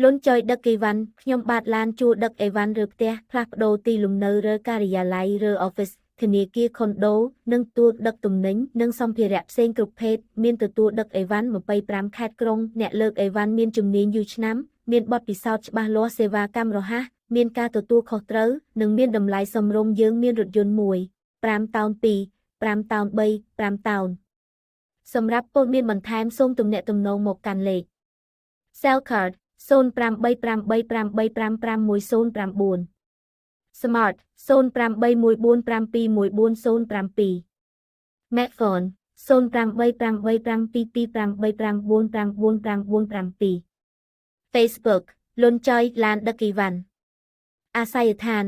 លន់ចុយដឹកអីវ៉ាន់ខ្ញុំបាទឡានជួដឹកអីវ៉ាន់រើផ្ទះផ្លាស់ប្ដូរទីលំនៅរើការិយាល័យរើ office ធនាគារខុនដូនិងទូតដឹកទំនិញនិងសម្ភារៈផ្សេងគ្រប់ភេទមានទទួលដឹកអីវ៉ាន់25ខេត្តក្រុងអ្នកលើកអីវ៉ាន់មានជំនាញយូរឆ្នាំមានបទពិសោធន៍ច្បាស់លាស់សេវាកម្មរហ័សមានការទទួលខុសត្រូវនិងមានតម្លៃសមរម្យយើងមានរថយន្តមួយ5តោន2 5តោន3 5តោនសម្រាប់ព័ត៌មានបន្ថែមសូមទំនាក់ទំនងមកកាន់លេខ Cell Card 08383555109 Smart 08145211407 Macphone 0838522585997 Facebook លន់ចុយឡានដឹកអីវ៉ាន់អាស័យដ្ឋាន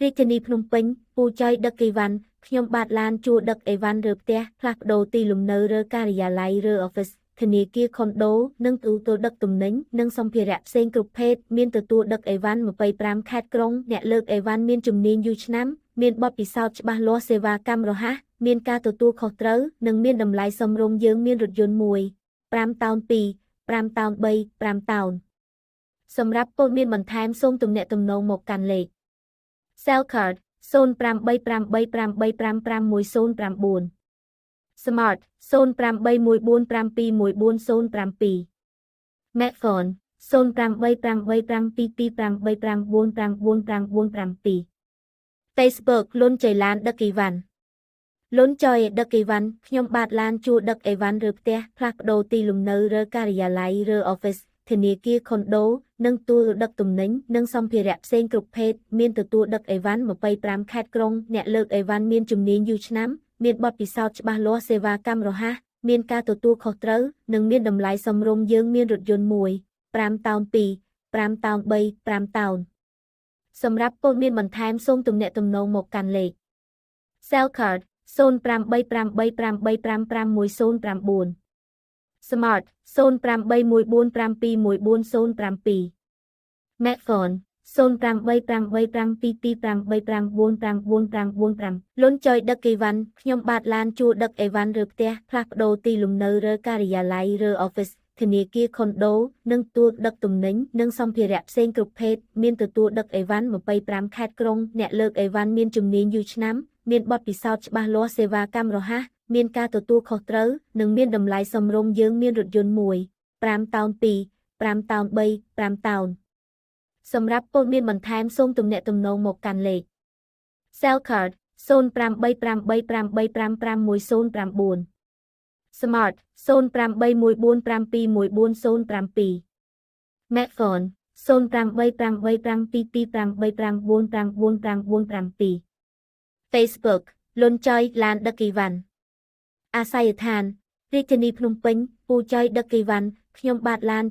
រាជធានីភ្នំពេញពូចុយដឹកអីវ៉ាន់ខ្ញុំបាទឡានជួដឹកអីវ៉ាន់រើផ្ទះផ្លាស់ប្ដូរទីលំនៅរើការិយាល័យរើ office ធនាគារខុនដូនិងទទួលដឹកទំនិញនិងសម្ភារៈផ្សេងគ្រប់ភេទមានទទួលដឹកអីវ៉ាន់25ខេត្តក្រុងអ្នកលើកអីវ៉ាន់មានជំនាញយូរឆ្នាំមានបទពិសោធន៍ច្បាស់លាស់សេវាកម្មរហ័សមានការទទួលខុសត្រូវនិងមានតម្លៃសមរម្យយើងមានរថយន្តមួយ5តោន2 5តោន3 5តោនសម្រាប់ព័ត៌មានបន្ថែមសូមទំនាក់ទំនងមកកាន់លេខ Cell Card 08385555109 Smart 08145211407 Macphone 0838522585997 Facebook លន់ចុយឡានដឹកអីវ៉ាន់លន់ចុយដឹកអីវ៉ាន់ខ្ញុំបាទឡានជួដឹកអីវ៉ាន់រើផ្ទះផ្លាស់ប្ដូរទីលំនៅរើការិយាល័យរើ office ធនាគារខុនដូនិងទូលដឹកទំនិញនិងសម្ភារៈផ្សេងគ្រប់ភេទមានទទួលដឹកអីវ៉ាន់25ខេត្តក្រុងអ្នកលើកអីវ៉ាន់មានជំនាញយូរឆ្នាំមានបទពិសោធន៍ច្បាស់លាស់សេវាកម្មរហ័សមានការទទួលខុសត្រូវនិងមានតម្លៃសមរម្យយើងមានរថយន្តមួយ5តោន2 5តោន3 5តោនសម្រាប់ព័ត៌មានបន្ថែមសូមទំនាក់ទំនងមកកាន់លេខ Cell Card 08385555109 Smart 08145211407 Macphone 0838522585997 លន់ចុយដឹកអីវ៉ាន់ខ្ញុំបាទឡានជួដឹកអីវ៉ាន់រើផ្ទះផ្លាស់ប្ដូរទីលំនៅរើការិយាល័យរើ office ធនាគារខុនដូនិងទូតដឹកទំនិញនិងសម្ភារៈផ្សេងគ្រប់ភេទមានទទួលដឹកអីវ៉ាន់25ខេត្តក្រុងអ្នកលើកអីវ៉ាន់មានជំនាញយូរឆ្នាំមានបទពិសោធន៍ច្បាស់លាស់សេវាកម្មរហ័សមានការទទួលខុសត្រូវនិងមានតម្លៃសមរម្យយើងមានរថយន្តមួយ5តោន2 5តោន3 5តោនសម្រាប់ព័ត៌មានបន្ថែមសូមទំនាក់ទំនងមកកាន់លេខ Cell Card 08385555109 Smart 08145221407 Macphone 0838522585997 Facebook លន់ចុយឡានដឹកអីវ៉ាន់អាស័យដ្ឋានរាជធានីភ្នំពេញពូចុយដឹកអីវ៉ាន់ខ្ញុំបាទឡាន